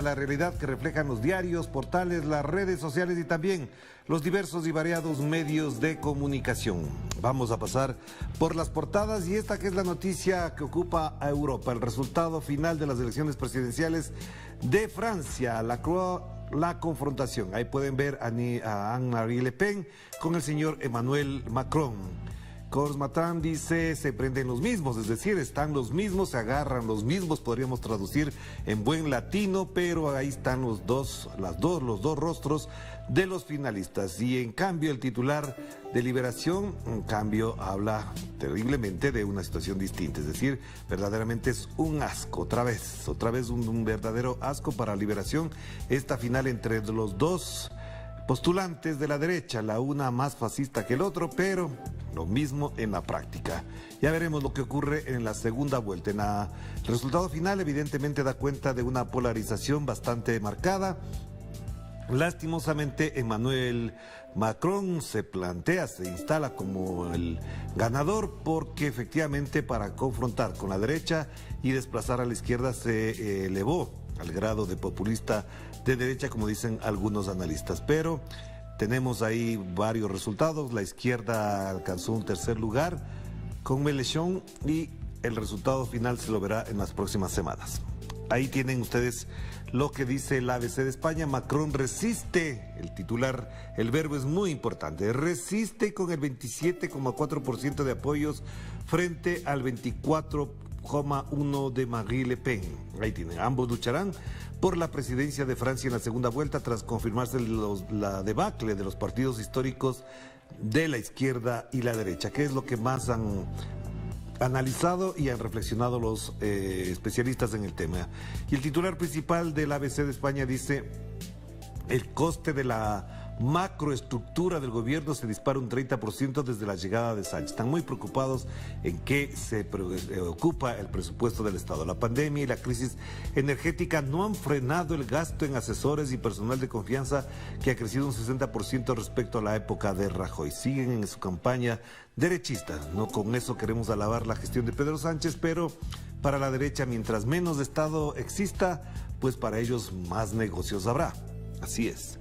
La realidad que reflejan los diarios, portales, las redes sociales y también los diversos y variados medios de comunicación. Vamos a pasar por las portadas y esta que es la noticia que ocupa a Europa, el resultado final de las elecciones presidenciales de Francia, la confrontación. Ahí pueden ver a Anne-Marie Le Pen con el señor Emmanuel Macron. Korsmatran dice, se prenden los mismos, es decir, están los mismos, se agarran los mismos, podríamos traducir en buen latino, pero ahí están los dos rostros de los finalistas. Y en cambio el titular de Liberación, en cambio, habla terriblemente de una situación distinta, es decir, verdaderamente es un asco, otra vez un verdadero asco para Liberación, esta final entre los dos postulantes de la derecha, la una más fascista que el otro, pero lo mismo en la práctica. Ya veremos lo que ocurre en la segunda vuelta. El resultado final evidentemente da cuenta de una polarización bastante marcada. Lastimosamente, Emmanuel Macron se instala como el ganador porque efectivamente para confrontar con la derecha y desplazar a la izquierda se elevó al grado de populista de derecha, como dicen algunos analistas. Pero tenemos ahí varios resultados. La izquierda alcanzó un tercer lugar con Mélenchon y el resultado final se lo verá en las próximas semanas. Ahí tienen ustedes lo que dice el ABC de España. Macron resiste, el titular, el verbo es muy importante, resiste con el 27,4% de apoyos frente al 24,1% de Marine Le Pen. Ahí tienen, ambos lucharán por la presidencia de Francia en la segunda vuelta tras confirmarse la debacle de los partidos históricos de la izquierda y la derecha, que es lo que más han analizado y han reflexionado los especialistas en el tema. Y el titular principal del ABC de España dice: el coste de la macroestructura del gobierno se dispara un 30% desde la llegada de Sánchez. Están muy preocupados en qué se ocupa el presupuesto del Estado. La pandemia y la crisis energética no han frenado el gasto en asesores y personal de confianza, que ha crecido un 60% respecto a la época de Rajoy. Siguen en su campaña derechista. No con eso queremos alabar la gestión de Pedro Sánchez, pero para la derecha, mientras menos Estado exista, pues para ellos más negocios habrá. Así es.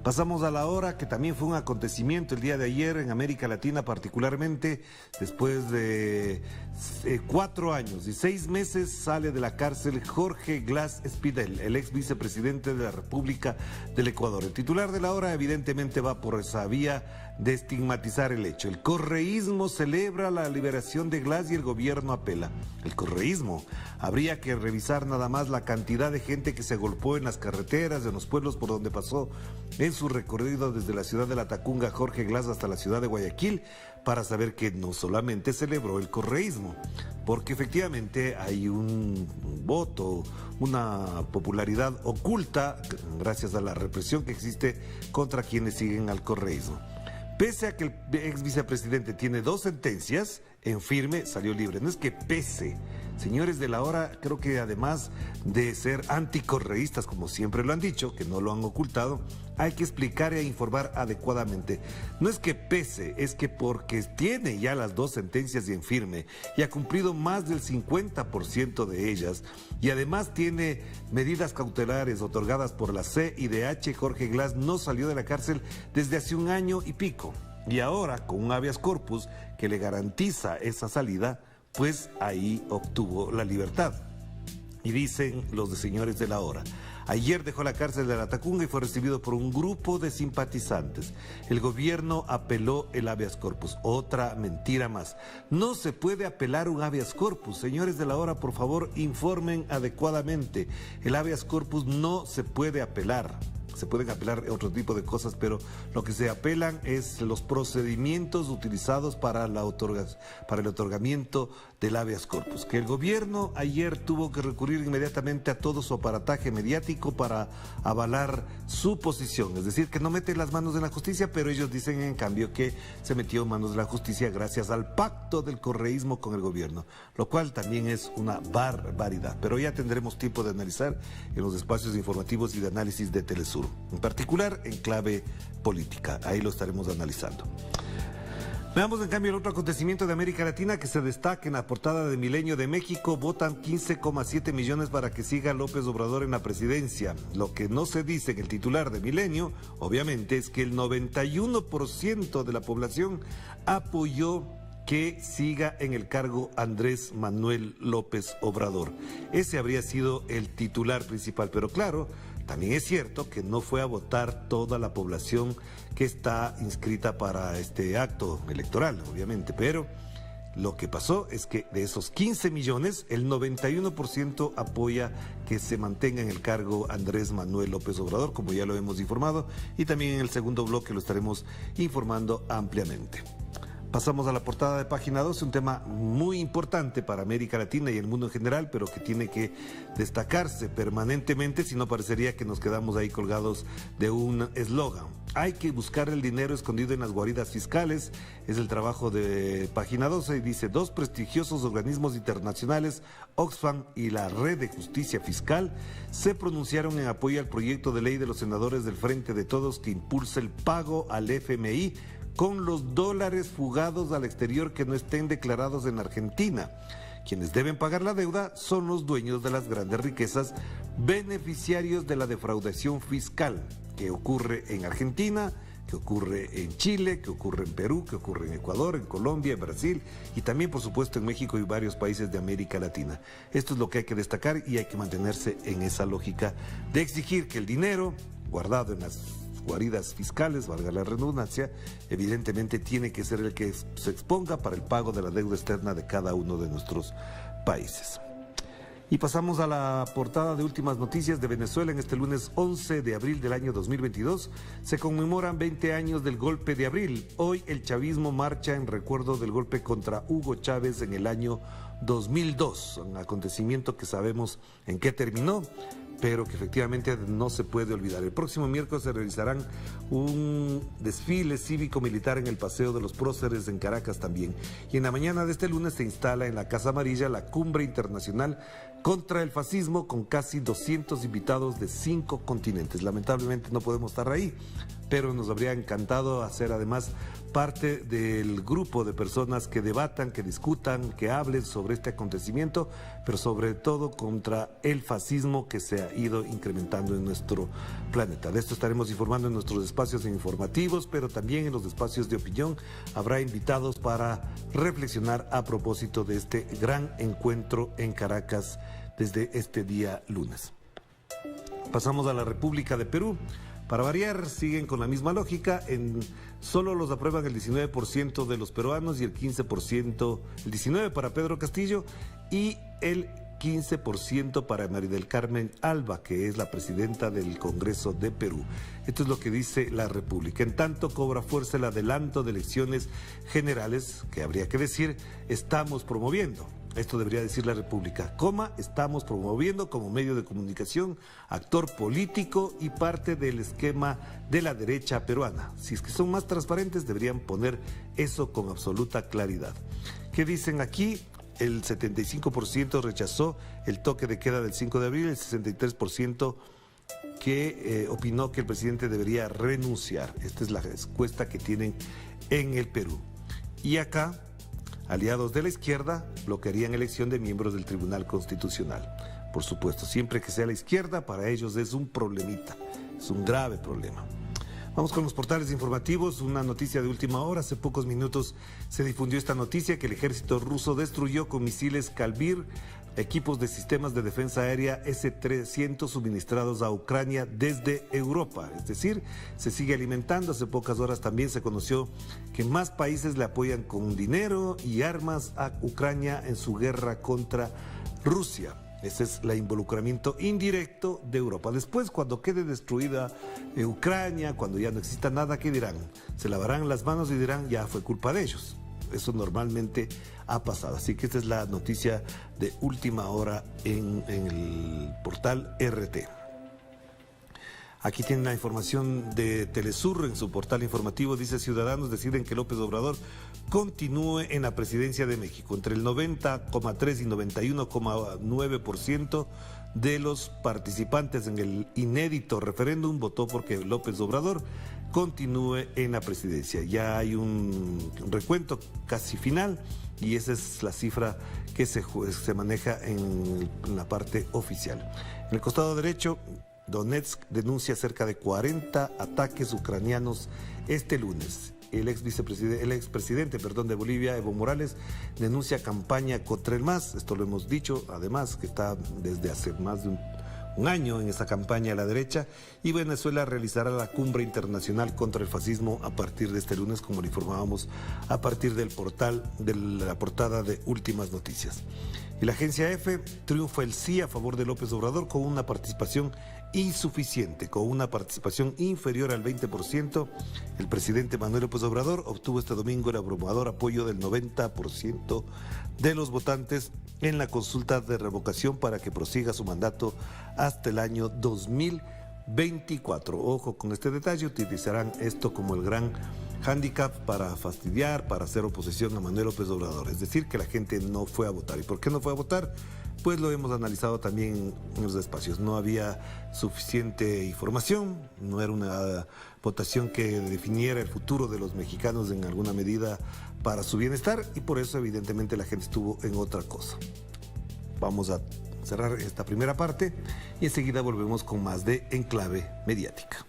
Pasamos a La Hora, que también fue un acontecimiento el día de ayer en América Latina, particularmente después de 4 años y 6 meses sale de la cárcel Jorge Glass Espidel, el ex vicepresidente de la República del Ecuador. El titular de La Hora evidentemente va por esa vía de estigmatizar el hecho. El correísmo celebra la liberación de Glass y el gobierno apela. El correísmo, habría que revisar nada más la cantidad de gente que se golpeó en las carreteras de los pueblos por donde pasó en su recorrido desde la ciudad de La Tacunga Jorge Glass hasta la ciudad de Guayaquil, para saber que no solamente celebró el correísmo, porque efectivamente hay un voto, una popularidad oculta gracias a la represión que existe contra quienes siguen al correísmo. Pese a que el ex vicepresidente tiene 2 sentencias en firme, salió libre. No es que pese. Señores de La Hora, creo que además de ser anticorreístas, como siempre lo han dicho, que no lo han ocultado, hay que explicar e informar adecuadamente. No es que pese, es que porque tiene ya las 2 sentencias en firme y ha cumplido más del 50% de ellas, y además tiene medidas cautelares otorgadas por la CIDH, Jorge Glass no salió de la cárcel desde hace 1 año y pico. Y ahora, con un habeas corpus que le garantiza esa salida, pues ahí obtuvo la libertad. Y dicen los señores de La Hora: ayer dejó la cárcel de La Tacunga y fue recibido por un grupo de simpatizantes. El gobierno apeló el habeas corpus. Otra mentira más. No se puede apelar un habeas corpus. Señores de La Hora, por favor, informen adecuadamente. El habeas corpus no se puede apelar. Se pueden apelar otro tipo de cosas, pero lo que se apelan es los procedimientos utilizados para el otorgamiento del habeas corpus. Que el gobierno ayer tuvo que recurrir inmediatamente a todo su aparataje mediático para avalar su posición. Es decir, que no mete las manos en la justicia, pero ellos dicen en cambio que se metió en manos de la justicia gracias al pacto del correísmo con el gobierno, lo cual también es una barbaridad. Pero ya tendremos tiempo de analizar en los espacios informativos y de análisis de Telesur, en particular en clave política. Ahí lo estaremos analizando. Veamos en cambio el otro acontecimiento de América Latina que se destaca en la portada de Milenio de México. Votan 15,7 millones para que siga López Obrador en la presidencia. Lo que no se dice en el titular de Milenio, obviamente, es que el 91% de la población apoyó que siga en el cargo Andrés Manuel López Obrador. Ese habría sido el titular principal, pero claro, también es cierto que no fue a votar toda la población que está inscrita para este acto electoral, obviamente, pero lo que pasó es que de esos 15 millones, el 91% apoya que se mantenga en el cargo Andrés Manuel López Obrador, como ya lo hemos informado, y también en el segundo bloque lo estaremos informando ampliamente. Pasamos a la portada de Página 12, un tema muy importante para América Latina y el mundo en general, pero que tiene que destacarse permanentemente, si no parecería que nos quedamos ahí colgados de un eslogan. Hay que buscar el dinero escondido en las guaridas fiscales, es el trabajo de Página 12, y dice: dos prestigiosos organismos internacionales, Oxfam y la Red de Justicia Fiscal, se pronunciaron en apoyo al proyecto de ley de los senadores del Frente de Todos que impulsa el pago al FMI con los dólares fugados al exterior que no estén declarados en Argentina. Quienes deben pagar la deuda son los dueños de las grandes riquezas, beneficiarios de la defraudación fiscal que ocurre en Argentina, que ocurre en Chile, que ocurre en Perú, que ocurre en Ecuador, en Colombia, en Brasil y también, por supuesto, en México y varios países de América Latina. Esto es lo que hay que destacar y hay que mantenerse en esa lógica de exigir que el dinero guardado en las guaridas fiscales, valga la redundancia, evidentemente tiene que ser el que se exponga para el pago de la deuda externa de cada uno de nuestros países. Y pasamos a la portada de Últimas Noticias de Venezuela. En este lunes 11 de abril del año 2022 se conmemoran 20 años del golpe de abril. Hoy el chavismo marcha en recuerdo del golpe contra Hugo Chávez en el año 2002, un acontecimiento que sabemos en qué terminó, pero que efectivamente no se puede olvidar. El próximo miércoles se realizarán un desfile cívico-militar en el Paseo de los Próceres en Caracas también. Y en la mañana de este lunes se instala en la Casa Amarilla la Cumbre Internacional contra el Fascismo, con casi 200 invitados de 5 continentes. Lamentablemente no podemos estar ahí, pero nos habría encantado hacer además parte del grupo de personas que debatan, que discutan, que hablen sobre este acontecimiento, pero sobre todo contra el fascismo que se ha ido incrementando en nuestro planeta. De esto estaremos informando en nuestros espacios informativos, pero también en los espacios de opinión habrá invitados para reflexionar a propósito de este gran encuentro en Caracas desde este día lunes. Pasamos a la República de Perú. Para variar, siguen con la misma lógica, solo los aprueban el 19% de los peruanos y el 15%, el 19% para Pedro Castillo y el 15% para María del Carmen Alba, que es la presidenta del Congreso de Perú. Esto es lo que dice la República. En tanto, cobra fuerza el adelanto de elecciones generales, que habría que decir, estamos promoviendo. Esto debería decir la República, estamos promoviendo como medio de comunicación, actor político y parte del esquema de la derecha peruana. Si es que son más transparentes, deberían poner eso con absoluta claridad. ¿Qué dicen aquí? El 75% rechazó el toque de queda del 5 de abril, el 63% que opinó que el presidente debería renunciar. Esta es la respuesta que tienen en el Perú. Y acá, aliados de la izquierda bloquearían elección de miembros del Tribunal Constitucional. Por supuesto, siempre que sea la izquierda, para ellos es un problemita, es un grave problema. Vamos con los portales informativos, una noticia de última hora. Hace pocos minutos se difundió esta noticia que el ejército ruso destruyó con misiles Kalibr equipos de sistemas de defensa aérea S-300 suministrados a Ucrania desde Europa. Es decir, se sigue alimentando. Hace pocas horas también se conoció que más países le apoyan con dinero y armas a Ucrania en su guerra contra Rusia. Ese es el involucramiento indirecto de Europa. Después, cuando quede destruida Ucrania, cuando ya no exista nada, ¿qué dirán? Se lavarán las manos y dirán, ya fue culpa de ellos. Eso normalmente ha pasado. Así que esta es la noticia de última hora en el portal RT. Aquí tienen la información de Telesur en su portal informativo. Dice: ciudadanos deciden que López Obrador continúe en la presidencia de México. Entre el 90,3 y 91,9% de los participantes en el inédito referéndum votó porque López Obrador continúe en la presidencia. Ya hay un recuento casi final y esa es la cifra que se maneja en la parte oficial. En el costado derecho, Donetsk denuncia cerca de 40 ataques ucranianos este lunes. El expresidente de Bolivia, Evo Morales, denuncia campaña contra el MAS. Esto lo hemos dicho, además, que está desde hace más de un año en esa campaña a la derecha. Y Venezuela realizará la cumbre internacional contra el fascismo a partir de este lunes, como le informábamos, a partir del portal de la portada de Últimas Noticias. Y la agencia EFE triunfa el sí a favor de López Obrador con una participación insuficiente, con una participación inferior al 20%. El presidente Manuel López Obrador obtuvo este domingo el abrumador apoyo del 90% de los votantes en la consulta de revocación para que prosiga su mandato hasta el año 2024. Ojo con este detalle, utilizarán esto como el gran hándicap para fastidiar, para hacer oposición a Manuel López Obrador. Es decir, que la gente no fue a votar. ¿Y por qué no fue a votar? Pues lo hemos analizado también en los espacios. No había suficiente información, no era una votación que definiera el futuro de los mexicanos en alguna medida para su bienestar y por eso evidentemente la gente estuvo en otra cosa. Vamos a cerrar esta primera parte y enseguida volvemos con más de Enclave Mediática.